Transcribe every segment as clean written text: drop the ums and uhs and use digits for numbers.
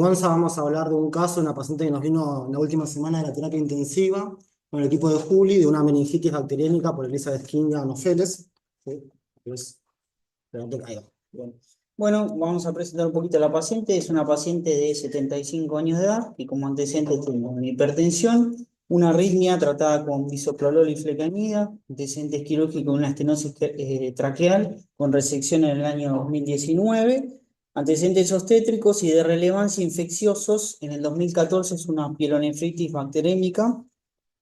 Gonza, vamos a hablar de un caso, una paciente que nos vino la última semana de la terapia intensiva con el equipo de Juli, de una meningitis bacteriémica por Elizabeth King Anopheles. Sí, es- ahí va. Bien. Bueno, vamos a presentar un poquito a la paciente. Es una paciente de 75 años de edad y como antecedente tiene una hipertensión, una arritmia tratada con bisoprolol y flecainida, antecedentes quirúrgicos, una estenosis traqueal con resección en el año 2019, antecedentes obstétricos y de relevancia infecciosos. En el 2014 es una pielonefritis bacterémica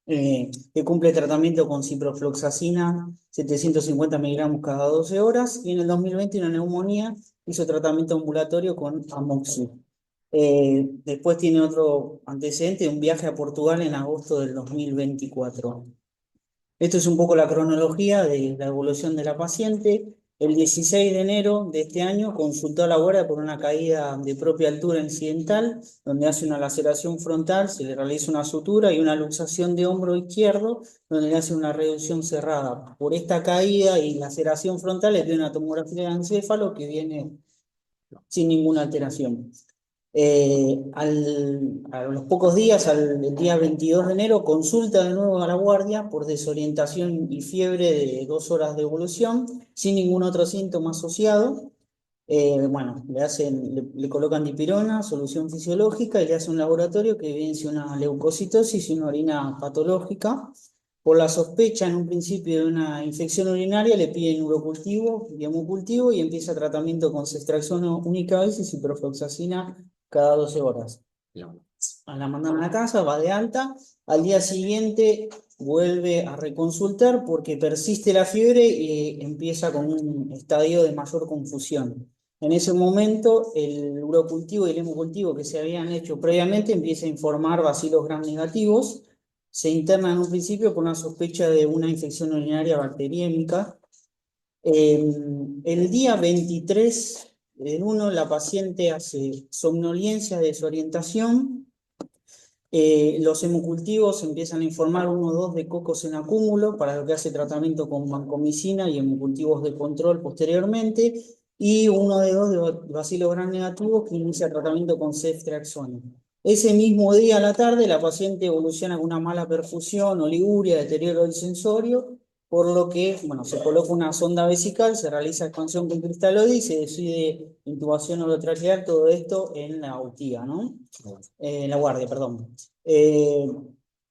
que cumple tratamiento con ciprofloxacina 750 miligramos cada 12 horas, y en el 2020 una neumonía, hizo tratamiento ambulatorio con amoxil. Después tiene otro antecedente, un viaje a Portugal en agosto del 2024. Esto es un poco la cronología de la evolución de la paciente. El 16 de enero de este año consultó a la guardia por una caída de propia altura incidental, donde hace una laceración frontal, se le realiza una sutura y una luxación de hombro izquierdo, donde le hace una reducción cerrada. Por esta caída y laceración frontal le pide una tomografía de encéfalo que viene sin ninguna alteración. A los pocos días, el día 22 de enero, consulta de nuevo a la guardia por desorientación y fiebre de 2 horas de evolución, sin ningún otro síntoma asociado. Bueno, le colocan dipirona, solución fisiológica, y le hace un laboratorio que evidencia una leucocitosis y una orina patológica. Por la sospecha en un principio de una infección urinaria, le piden urocultivo y hemocultivo y empieza tratamiento con extracción única vez y ciprofloxacina cada 12 horas. La mandan a la casa, va de alta, al día siguiente vuelve a reconsultar porque persiste la fiebre y empieza con un estadio de mayor confusión. En ese momento, el urocultivo y el hemocultivo que se habían hecho previamente empieza a informar bacilos gram negativos. Se interna en un principio por una sospecha de una infección urinaria bacteriémica. El día 23 del 1, la paciente hace somnolencia, desorientación. Los hemocultivos empiezan a informar 1 o 2 de cocos en acúmulo, para lo que hace tratamiento con vancomicina y hemocultivos de control posteriormente, y 1 de 2 de bacilos gram negativos que inicia tratamiento con ceftriaxona. Ese mismo día a la tarde, la paciente evoluciona con una mala perfusión, oliguria, deterioro del sensorio, por lo que, bueno, se coloca una sonda vesical, se realiza expansión con cristaloide y se decide intubación orotraqueal, todo esto en la UTIA, ¿no? En la guardia, perdón. Eh,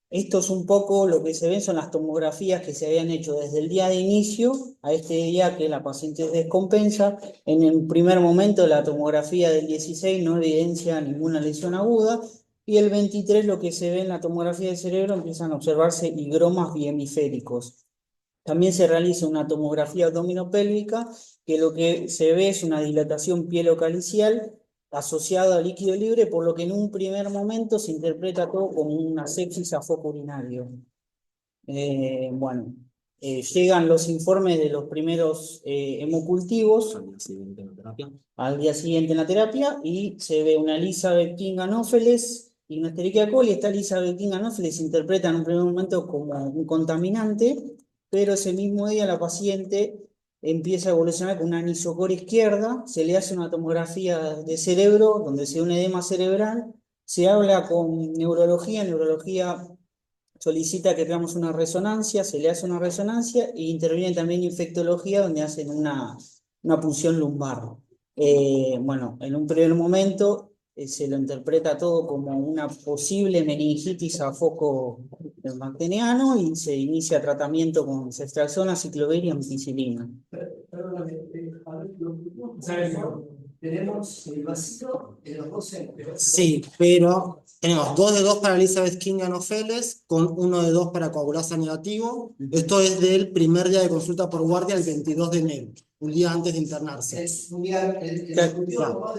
Esto es un poco lo que se ven, son las tomografías que se habían hecho desde el día de inicio a este día que la paciente descompensa. En el primer momento, la tomografía del 16 no evidencia ninguna lesión aguda, y el 23 lo que se ve en la tomografía del cerebro, empiezan a observarse higromas bihemisféricos. También se realiza una tomografía abdominopélvica, que lo que se ve es una dilatación pielocalicial asociada a líquido libre, por lo que en un primer momento se interpreta todo como una sepsis a foco urinario. Bueno, llegan los informes de los primeros hemocultivos al día siguiente en la terapia, y se ve una Elizabeth King Anopheles y una Escherichia coli. Esta Elizabeth King Anopheles se interpreta en un primer momento como un contaminante, pero ese mismo día la paciente empieza a evolucionar con una anisocoria izquierda, se le hace una tomografía de cerebro donde se ve un edema cerebral, se habla con neurología solicita que hagamos una resonancia, se le hace una resonancia, e interviene también infectología, donde hacen una punción lumbar. Bueno, en un primer momento se lo interpreta todo como una posible meningitis a foco bacteriano, y se inicia tratamiento con ceftriaxona, ciclovir y ampicilina. Perdóname, a ver, tenemos el vacío en los dos centros. Sí, pero tenemos 2 de 2 para Elizabeth King Anopheles, con 1 de 2 para coagulasa negativo. Esto es del primer día de consulta por guardia, el 22 de enero, un día antes de internarse. Claro.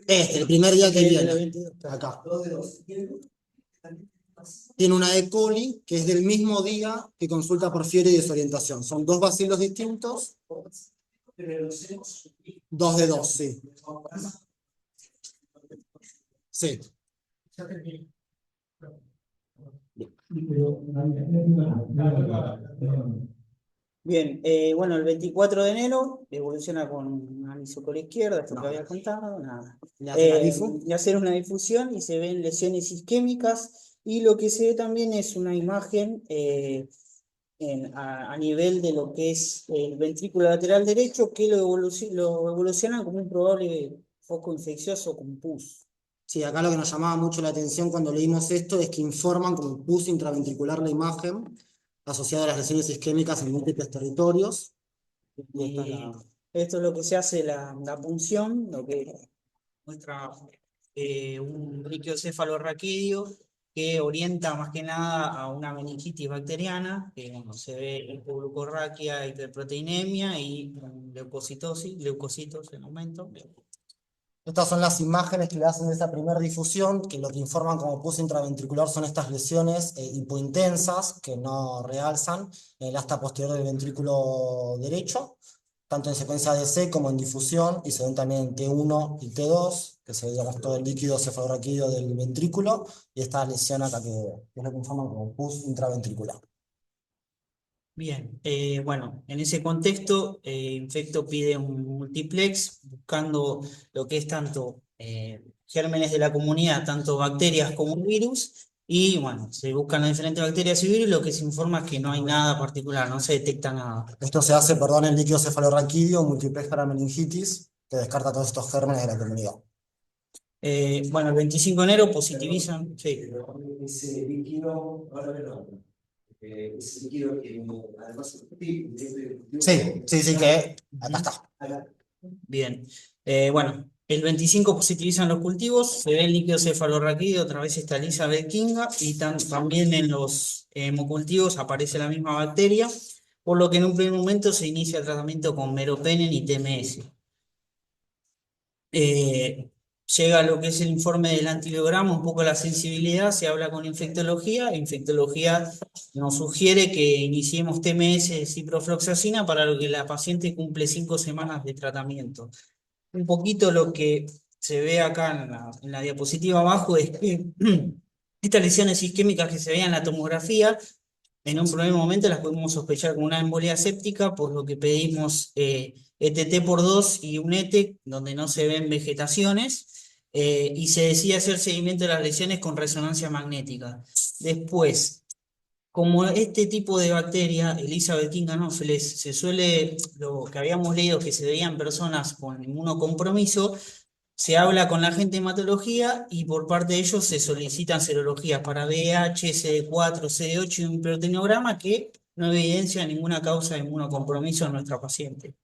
El primer día que viene, acá. Tiene una E. coli, que es del mismo día que consulta por fiebre y desorientación. Son 2 bacilos distintos. 2 de 2, sí. Sí. Bien, bueno, el 24 de enero evoluciona con una por izquierda, esto que había contado, nada. Le hace la difu. Y hacer una difusión y se ven lesiones isquémicas y lo que se ve también es una imagen a nivel de lo que es el ventrículo lateral derecho que lo evoluciona como un probable foco infeccioso con pus. Sí, acá lo que nos llamaba mucho la atención cuando leímos esto es que informan como pus intraventricular la imagen asociada a las lesiones isquémicas en múltiples territorios. Y esta es Y la... esto es lo que se hace la punción, lo que muestra un líquido cefalorraquídeo que orienta más que nada a una meningitis bacteriana, que bueno, se ve hipoglucorraquia, hiperproteinemia y leucocitosis, leucocitos en aumento. Estas son las imágenes que le hacen de esa primera difusión, que lo que informan como pus intraventricular son estas lesiones hipointensas que no realzan en el asta posterior del ventrículo derecho, tanto en secuencia ADC como en difusión, y se ven también en T1 y T2, que se ve digamos, todo el líquido cefalorraquídeo del ventrículo, y esta lesión acá que es lo que informan como pus intraventricular. Bien, bueno, en ese contexto, Infecto pide un multiplex buscando lo que es tanto gérmenes de la comunidad, tanto bacterias como virus, y bueno, se buscan las diferentes bacterias y virus, lo que se informa es que no hay nada particular, no se detecta nada. Esto se hace, perdón, en líquido cefalorraquídeo, multiplex para meningitis, que descarta todos estos gérmenes de la comunidad. Bueno, el 25 de enero positivizan, sí. Ese líquido, ahora verlo. Ese líquido que además Sí, sí, sí, que acá está. Bien, bueno, el 25 positivizan los cultivos, se ve el líquido cefalorraquídeo, otra vez está Elizabeth Kinga, y también en los hemocultivos aparece la misma bacteria, por lo que en un primer momento se inicia el tratamiento con meropenem y TMS. Eh, Llega lo que es el informe del antibiograma, un poco la sensibilidad, se habla con infectología nos sugiere que iniciemos TMS de ciprofloxacina para lo que la paciente cumple 5 semanas de tratamiento. Un poquito lo que se ve acá en la diapositiva abajo es que estas lesiones isquémicas que se veían en la tomografía, en un primer momento las podemos sospechar como una embolia séptica, por lo que pedimos ETT por 2 y un ETE, donde no se ven vegetaciones, y se decide hacer seguimiento de las lesiones con resonancia magnética. Después, como este tipo de bacteria, Elizabeth King Anopheles, se suele, lo que habíamos leído que se veían personas con inmunocompromiso, se habla con la gente de hematología y por parte de ellos se solicitan serologías para VIH, CD4, CD8 y un proteinograma que no evidencia ninguna causa de inmunocompromiso en nuestra paciente.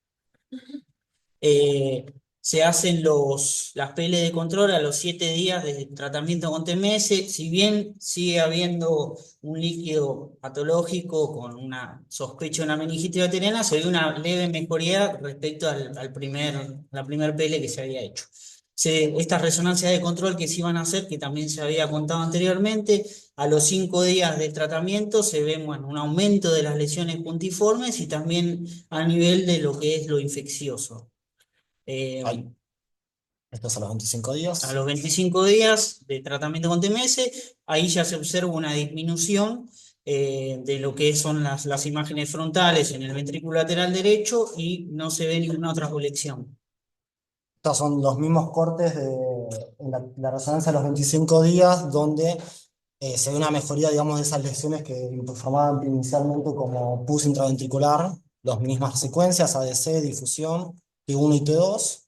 Eh, Se hacen las PL de control a los 7 días de tratamiento con TMS, si bien sigue habiendo un líquido patológico con una sospecha de una meningitis bacteriana, se ve una leve mejoría respecto la primer PL que se había hecho. Estas resonancias de control que se iban a hacer, que también se había contado anteriormente, a los 5 días del tratamiento se ve bueno, un aumento de las lesiones puntiformes y también a nivel de lo que es lo infeccioso. Ahí, esto es a los 25 días. A los 25 días de tratamiento con TMS, ahí ya se observa una disminución de lo que son las imágenes frontales en el ventrículo lateral derecho y no se ve ninguna otra colección. Estos son los mismos cortes en la resonancia a los 25 días, donde se ve una mejoría, digamos, de esas lesiones que informaban inicialmente como pus intraventricular, las mismas secuencias, ADC, difusión, T1 y T2.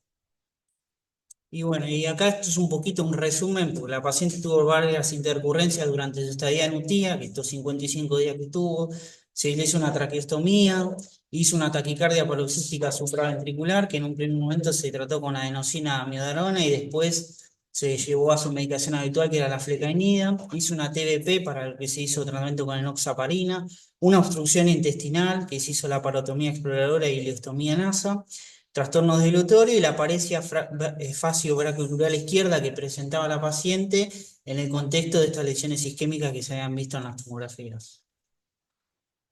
Y bueno, y acá esto es un poquito un resumen, porque la paciente tuvo varias intercurrencias durante su estadía en UTIA, que estos 55 días que tuvo, se le hizo una traqueostomía, hizo una taquicardia paroxística supraventricular, que en un primer momento se trató con adenosina amiodarona y después se llevó a su medicación habitual, que era la flecainida, hizo una TBP para el que se hizo tratamiento con enoxaparina, una obstrucción intestinal, que se hizo la parotomía exploradora y ileostomía NASA, trastornos del utorio y la paresia facio-brachioclural izquierda que presentaba la paciente en el contexto de estas lesiones isquémicas que se habían visto en las tomografías.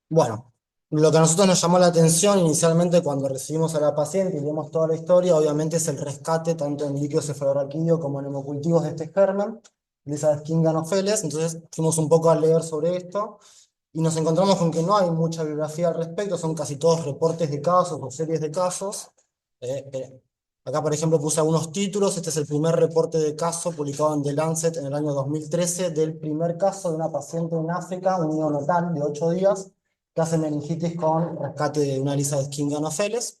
Bueno, lo que a nosotros nos llamó la atención inicialmente cuando recibimos a la paciente y vimos toda la historia, obviamente es el rescate tanto en líquido cefalorraquídeo como en hemocultivos de este germen, Elizabeth King Anopheles. Entonces fuimos un poco a leer sobre esto y nos encontramos con que no hay mucha bibliografía al respecto, son casi todos reportes de casos o series de casos. Espera. Acá, por ejemplo, puse algunos títulos. Este es el primer reporte de caso publicado en The Lancet en el año 2013 del primer caso de una paciente en África, un neonatal de 8 días, que hace meningitis con rescate de una Elizabeth King Anopheles.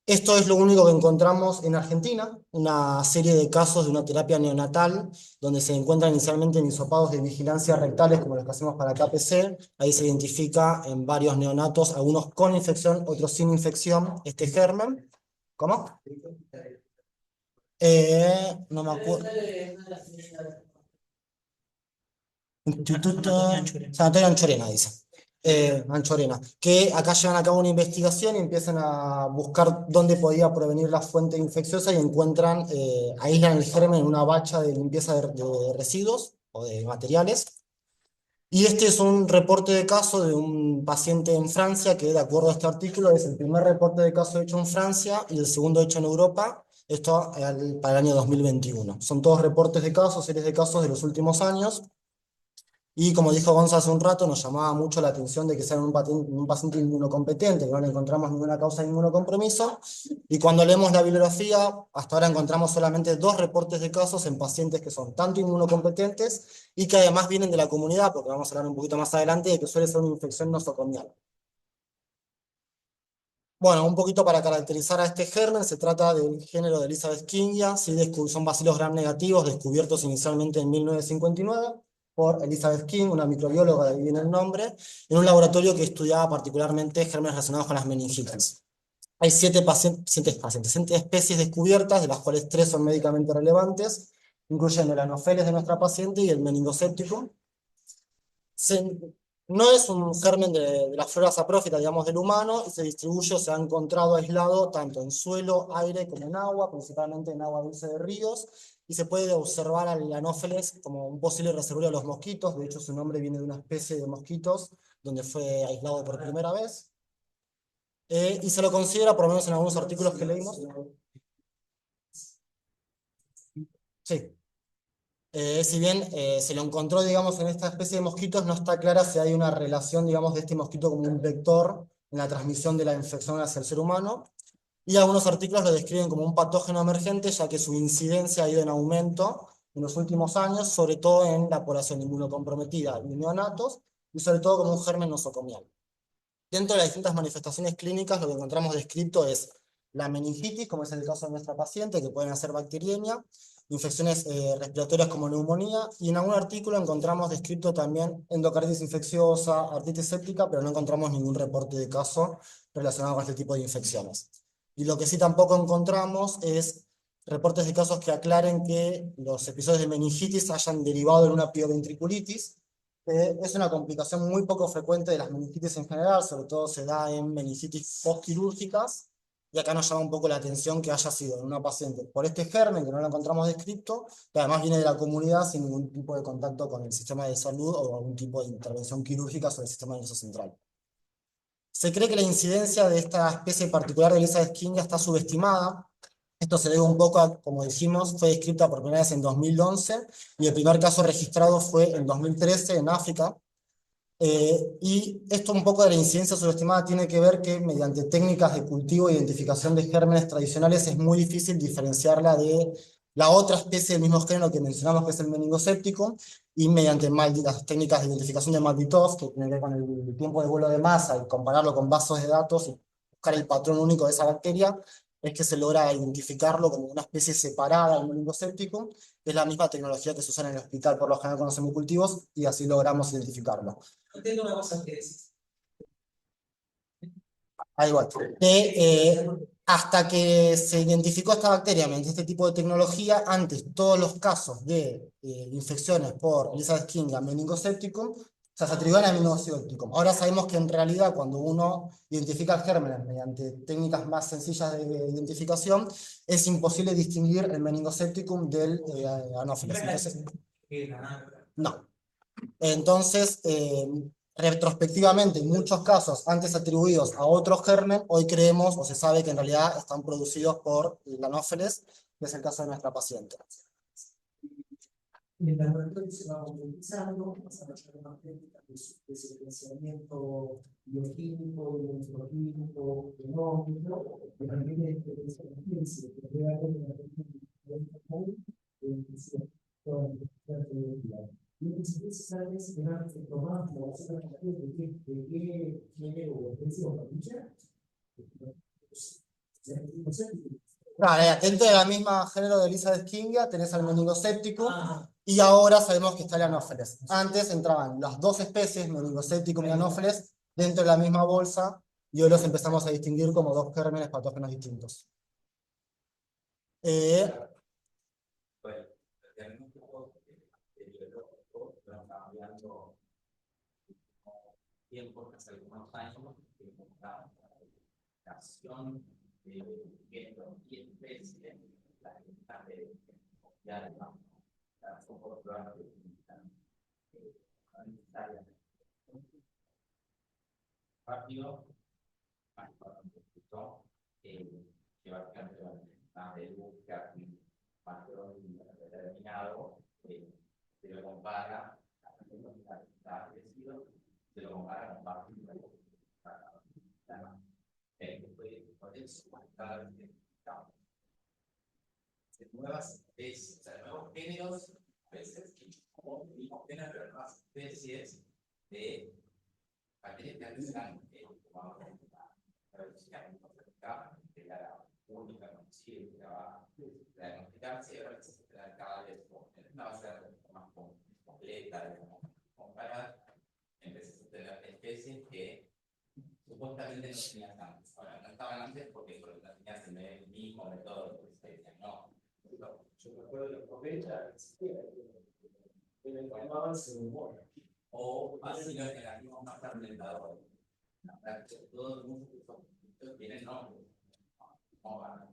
Esto es lo único que encontramos en Argentina, una serie de casos de una terapia neonatal, donde se encuentran inicialmente en hisopados de vigilancia rectales, como los que hacemos para KPC. Ahí se identifica en varios neonatos, algunos con infección, otros sin infección, este germen. ¿Cómo? No me acuerdo. Instituto Sanatorio Anchorena, dice. Anchorena, que acá llevan a cabo una investigación y empiezan a buscar dónde podía provenir la fuente infecciosa y encuentran, aíslan el germen en una bacha de limpieza de residuos o de materiales. Y este es un reporte de caso de un paciente en Francia que, de acuerdo a este artículo, es el primer reporte de caso hecho en Francia y el segundo hecho en Europa, esto para el año 2021. Son todos reportes de casos, series de casos de los últimos años. Y como dijo Gonza hace un rato, nos llamaba mucho la atención de que sea un paciente inmunocompetente, que no le encontramos ninguna causa de inmunocompromiso. Y cuando leemos la bibliografía, hasta ahora encontramos solamente 2 reportes de casos en pacientes que son tanto inmunocompetentes y que además vienen de la comunidad, porque vamos a hablar un poquito más adelante de que suele ser una infección nosocomial. Bueno, un poquito para caracterizar a este germen, se trata del género de Elizabeth Kingia, ¿sí? Son bacilos gram negativos descubiertos inicialmente en 1959 por Elizabeth King, una microbióloga, de ahí viene el nombre, en un laboratorio que estudiaba particularmente gérmenes relacionados con las meningitis. Hay 7 especies descubiertas, de las cuales 3 son médicamente relevantes, incluyendo el Anopheles de nuestra paciente y el meningocéptico. No es un germen de las flora saprófita, digamos, del humano, y se distribuye o se ha encontrado aislado tanto en suelo, aire como en agua, principalmente en agua dulce de ríos, y se puede observar al Anopheles como un posible reservorio de los mosquitos. De hecho, su nombre viene de una especie de mosquitos donde fue aislado por primera vez. Y se lo considera, por lo menos en algunos artículos que leímos. Sí. Si bien se lo encontró, digamos, en esta especie de mosquitos, no está clara si hay una relación, digamos, de este mosquito como un vector en la transmisión de la infección hacia el ser humano. Y algunos artículos lo describen como un patógeno emergente, ya que su incidencia ha ido en aumento en los últimos años, sobre todo en la población inmunocomprometida y neonatos, y sobre todo como un germen nosocomial. Dentro de las distintas manifestaciones clínicas, lo que encontramos descrito es la meningitis, como es el caso de nuestra paciente, que pueden ser bacteriemia, infecciones respiratorias como neumonía, y en algún artículo encontramos descrito también endocarditis infecciosa, artritis séptica, pero no encontramos ningún reporte de caso relacionado con este tipo de infecciones. Y lo que sí tampoco encontramos es reportes de casos que aclaren que los episodios de meningitis hayan derivado en una pioventriculitis. Es una complicación muy poco frecuente de las meningitis en general, sobre todo se da en meningitis postquirúrgicas, y acá nos llama un poco la atención que haya sido en una paciente por este germen, que no lo encontramos descrito, que además viene de la comunidad sin ningún tipo de contacto con el sistema de salud o algún tipo de intervención quirúrgica sobre el sistema nervioso central. Se cree que la incidencia de esta especie particular de Elizabeth King está subestimada. Esto se debe un poco a, como dijimos, fue descrita por primera vez en 2011 y el primer caso registrado fue en 2013 en África. Y esto un poco de la incidencia subestimada tiene que ver que mediante técnicas de cultivo e identificación de gérmenes tradicionales es muy difícil diferenciarla de la otra especie del mismo género que mencionamos, que es el meningocéptico, y mediante las técnicas de identificación de Malditos, que tiene que ver con el tiempo de vuelo de masa y compararlo con bases de datos y buscar el patrón único de esa bacteria, es que se logra identificarlo como una especie separada del meningocéptico, que es la misma tecnología que se usa en el hospital por lo general con los hemocultivos, y así logramos identificarlo. Entiendo una cosa que es. Ahí va. Hasta que se identificó esta bacteria mediante este tipo de tecnología, antes todos los casos de infecciones por Elizabeth King a meningocéptico se atribuían a meningocéptico. Ahora sabemos que en realidad cuando uno identifica gérmenes mediante técnicas más sencillas de identificación, es imposible distinguir el meningocépticum del Anopheles. Entonces, no. Entonces, retrospectivamente, en muchos casos antes atribuidos a otro germen, hoy creemos o se sabe que en realidad están producidos por el Anopheles, que es el caso de nuestra paciente. En el laboratorio se va utilizando, vamos a hacer una técnica de secuenciamiento bioquímico, bioquímico, genómico, que también es experiencia de ciencia, que puede haber una técnica común de inclusión con la teoría. Y muchas veces sabes que van a tomar la basura de qué género o especie o familia. Vale, dentro de la misma género de Elizabeth Kingia tenés al meningocéptico y ahora sabemos que está el Anopheles. Antes entraban las dos especies, meningocéptico y Anopheles, dentro de la misma bolsa y hoy los empezamos a distinguir como dos gérmenes patógenos distintos. Bueno, tenemos un poco de biológico, pero cambiando tiempo, hace algunos años, que encontramos la acción de género y especie, la libertad de confiar, la soportar rápido, más para un poquito, que básicamente la de buscar un patrón determinado, se lo compara, está crecido, se lo compara con parte de por eso, nuevas especies, o sea, nuevos géneros, a veces, como mismos géneros, pero nuevas especies de bacterias que antes eran, como la velocidad que era la única conocida que va a diagnosticarse, y ahora necesita cada vez una base de datos más completa, de comparar, empezás a tener especies que supuestamente no tenías antes. Ahora, no estaban antes porque las tenías en el mismo método de especie, no. Yo me acuerdo de los 90, me llamaban ceremonia. O así los negativos más fermentadores. Todos los muchos tienen nombres. ¿Cómo van?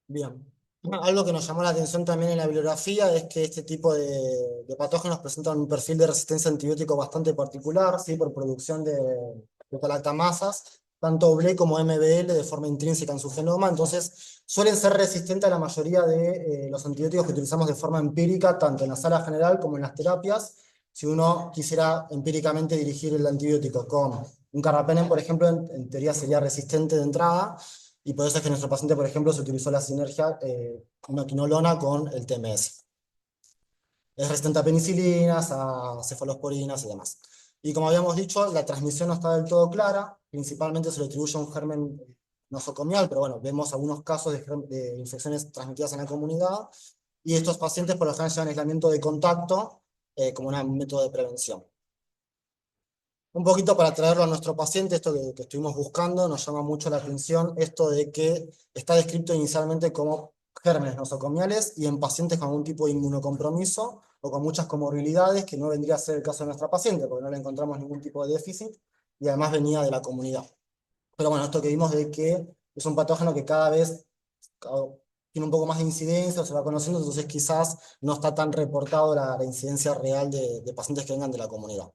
Bien. Algo que nos llamó la atención también en la bibliografía es que este tipo de patógenos presentan un perfil de resistencia a antibiótico bastante particular, ¿sí? Por producción de galactamasas, tanto BLE como MBL de forma intrínseca en su genoma, entonces suelen ser resistentes a la mayoría de los antibióticos que utilizamos de forma empírica, tanto en la sala general como en las terapias. Si uno quisiera empíricamente dirigir el antibiótico con un carbapenem, por ejemplo, en teoría sería resistente de entrada, y por eso es que nuestro paciente, por ejemplo, se utilizó la sinergia una quinolona con el TMS. Es resistente a penicilinas, a cefalosporinas y demás. Y como habíamos dicho, la transmisión no está del todo clara, principalmente se le atribuye a un germen nosocomial, pero bueno, vemos algunos casos de infecciones transmitidas en la comunidad, y estos pacientes por lo general llevan aislamiento de contacto como un método de prevención. Un poquito para traerlo a nuestro paciente, esto que estuvimos buscando, nos llama mucho la atención esto de que está descrito inicialmente como gérmenes nosocomiales y en pacientes con algún tipo de inmunocompromiso o con muchas comorbilidades, que no vendría a ser el caso de nuestra paciente, porque no le encontramos ningún tipo de déficit y además venía de la comunidad. Pero bueno, esto que vimos de que es un patógeno que cada vez tiene un poco más de incidencia o se va conociendo, entonces quizás no está tan reportado la incidencia real de pacientes que vengan de la comunidad.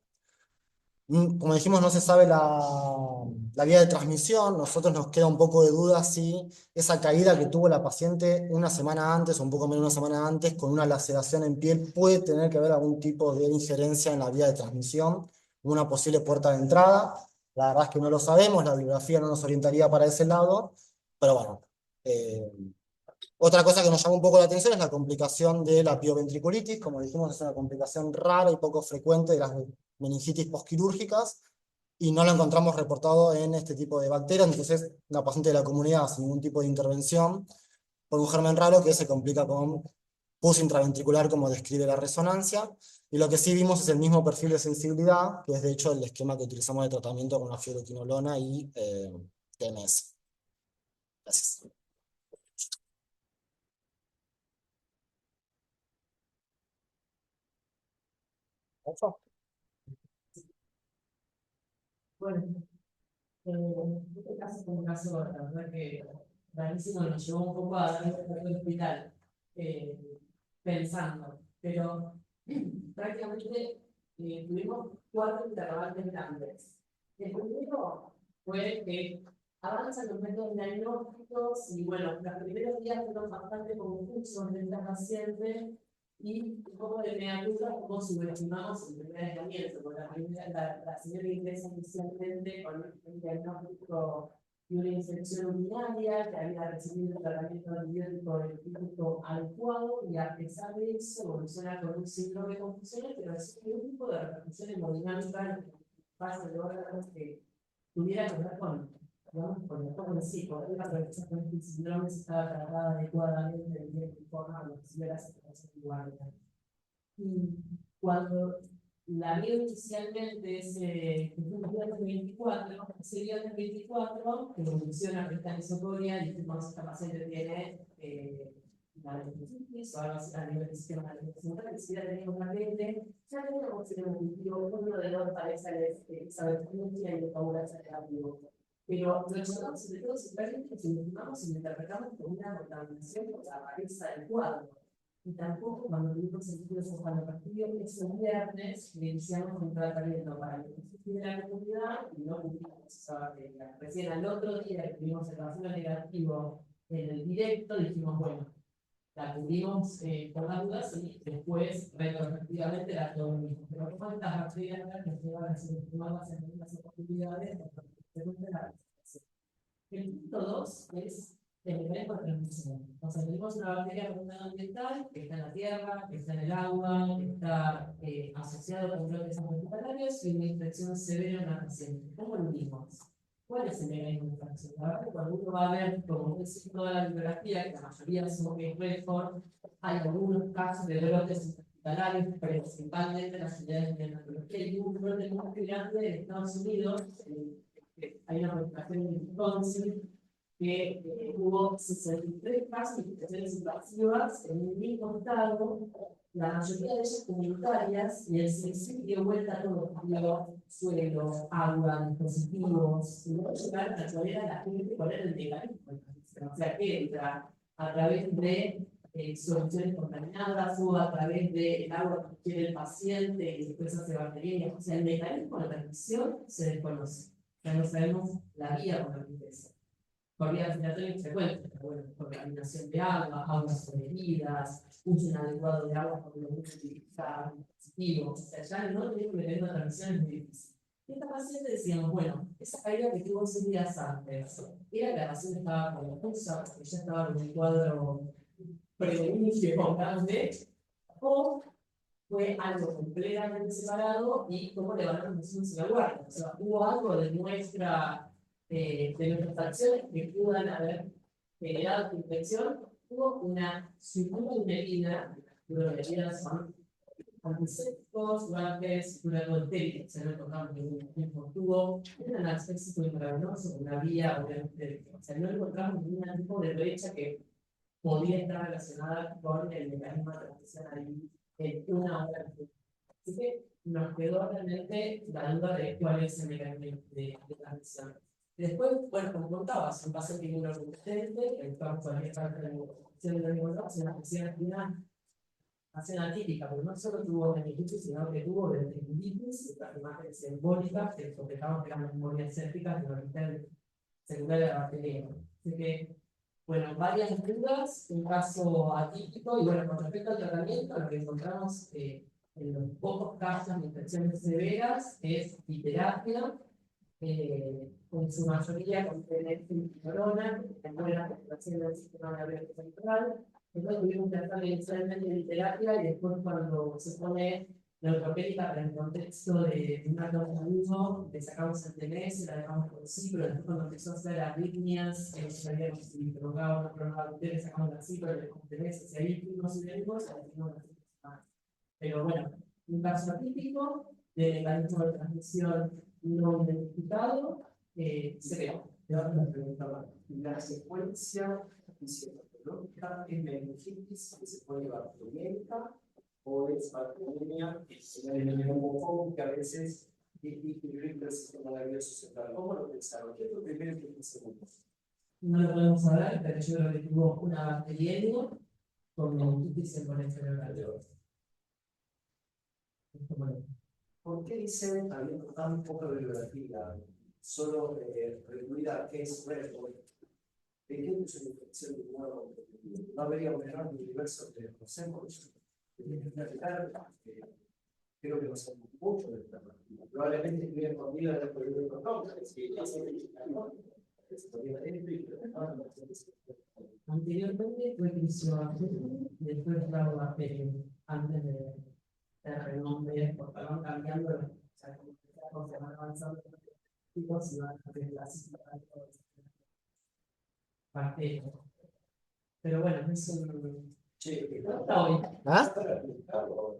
Como dijimos, no se sabe la vía de transmisión. Nosotros nos queda un poco de duda si esa caída que tuvo la paciente una semana antes o un poco menos de una semana antes con una laceración en piel puede tener que ver algún tipo de injerencia en la vía de transmisión, una posible puerta de entrada. La verdad es que no lo sabemos, la bibliografía no nos orientaría para ese lado, pero bueno. Otra cosa que nos llama un poco la atención es la complicación de la pioventriculitis. Como dijimos, es una complicación rara y poco frecuente de las meningitis postquirúrgicas y no lo encontramos reportado en este tipo de bacterias. Entonces, la paciente de la comunidad sin ningún tipo de intervención por un germen raro que se complica con pus intraventricular, como describe la resonancia. Y lo que sí vimos es el mismo perfil de sensibilidad, que es de hecho el esquema que utilizamos de tratamiento con la fluoroquinolona y TMS. Gracias. Bueno, este caso es un caso, la verdad que rarísimo, nos llevó un poco a dar el hospital, pensando, pero prácticamente tuvimos 4 interrogantes grandes. El primero fue que avanzan los métodos diagnósticos y bueno, los primeros días fueron bastante confusos de esta paciente y un poco de mea culpa cómo subestimamos el primer aislamiento, porque la señora ingresa inicialmente con un diagnóstico de una infección urinaria, que había recibido un tratamiento antibiótico del tipo adecuado, y a pesar de eso evoluciona con un síndrome confusional, pero recibe un tipo de repercusión hemodinámica en el paso de órganos que tuviera que ver con, digamos, con el foco en sí, porque la repercusión con este síndrome se estaba tratada adecuadamente de tiempo y forma a lo que se ve la situación igual. Y cuando la vio inicialmente ese viernes 24, ese viernes 24, que evoluciona que está en isocoria, y dijimos esta paciente tiene una meningitis o algo así a nivel del sistema nervioso, que si ya tenemos una mente, ya tenemos el motivo, uno de los parece esa vertiente y el fabuloso negativo. Pero lo llamamos entre todos y realmente si lo estimamos y lo interpretamos como una contaminación por la rareza del cuadro. Y tampoco cuando tuvimos el estudio cefalopatía, ese viernes le iniciamos un tratamiento para el ejercicio de la comunidad y no cumplimos esa bacteria. Recién al otro día que tuvimos el vacío negativo en el directo, dijimos, bueno, la cubrimos por las dudas y después retrospectivamente la cubrimos. Pero como estas bacterias nos llevan a subestimarlas en algunas oportunidades, el punto 2 es el mecanismo de transmisión. O sea, tenemos una bacteria ambiental que está en la tierra, que está en el agua, que está asociado con brotes hospitalarios y una infección severa en la paciente. ¿Cómo lo vimos? ¿Cuál es el mecanismo de transmisión? La verdad que cuando uno va a ver, como decir, toda la bibliografía, que la mayoría son Redford, hay algunos casos de brotes hospitalarios, principalmente en las unidades de neonatología. Hay un brote muy grande en Estados Unidos, hay una publicación en Wisconsin, que hubo 63 casos de infecciones invasivas en un mismo estado, la mayoría de ellas comunitarias, y el CDC dio vuelta a todo, dio suelo, agua, dispositivos, y luego llegaron a saber a la gente cuál era el mecanismo. O sea, que entra a través de soluciones contaminadas o a través del agua que quiere el paciente y después hace bacterias. O sea, el mecanismo de transmisión se desconoce. Ya no sabemos la vía por la que empieza. Por vía respiratoria frecuente, pero bueno, contaminación de agua, aguas sobrevividas, uso inadecuado de agua por lo que utilizar dispositivos. O sea, ya no tenemos que tener una transmisión muy difícil. Esta paciente decíamos, bueno, esa caída que tuvo 6 días antes, era que la paciente estaba confusa, porque ya estaba en un cuadro preunicio grande, o fue algo completamente separado y cómo le van a decir la guardia. O sea, hubo algo de nuestras acciones que pudan haber generado esta infección. Hubo una sutura indebida, las heridas son antisépticos, guantes, sutura contéril, se lo tocamos ningún tiempo. Tuvo un análisis intravenoso, una vía, obviamente, o sea, no encontramos ningún tipo de brecha que podía estar relacionada con el mecanismo de transmisión ahí en una hora. Así que nos quedó realmente la duda de cuál es el mecanismo de transmisión. Después, bueno, como contabas, un paciente inmunoresistente, que estamos todavía en la infección de la infección atípica, porque no solo tuvo meningitis, sino que tuvo meningitis, estas imágenes embólicas que sospechamos que eran memorias sépticas de origen secundaria de la bacteria. Así que, bueno, varias dudas, un caso atípico, y bueno, con respecto al tratamiento, lo que encontramos en los pocos casos de infecciones severas es terapia, en su mayoría con fenilfenilorona, que mejora la activación del sistema nervioso central. Entonces tuvimos que hacer inicialmente de terapia y después cuando se pone neutropénica para el contexto de un agudo, le sacamos el TMS, la dejamos por sí, pero después cuando empezó a hacer arritmias, sabíamos si prolongaba o no prolongaba el TMS, le sacamos así, pero le dejamos TMS, si hay fuimos idénticos, le dejamos así. Pero bueno, un caso atípico de mecanismo de transmisión no identificado, se ve. Una pregunta, la secuencia fisiológica es meningitis que se puede llevar bacteriómica o es bacteriemia que se da en el neumococco que a veces irrita el sistema nervioso central. ¿Cómo lo pensaron? ¿Qué es lo primero y qué es lo segundo? No lo podemos saber, pero yo creo que tuvo una bacteriemia con meningitis en conexión cerebral. ¿por qué dicen, habiendo tan poca bibliografía, solo recluida a case record, de qué uso de infección de nuevo? No habría un gran universo que conocemos. Creo que no sabemos mucho de esta partida. Probablemente estuvieran conmigo en el periodo Anteriormente fue Crisión, después Raúl Pérez, antes de renombre, porque van cambiando, o sea, como se van avanzando los y van a hacer las parte. Pero bueno, es un. Sí, Está hoy. ¿Ah? para explicarlo.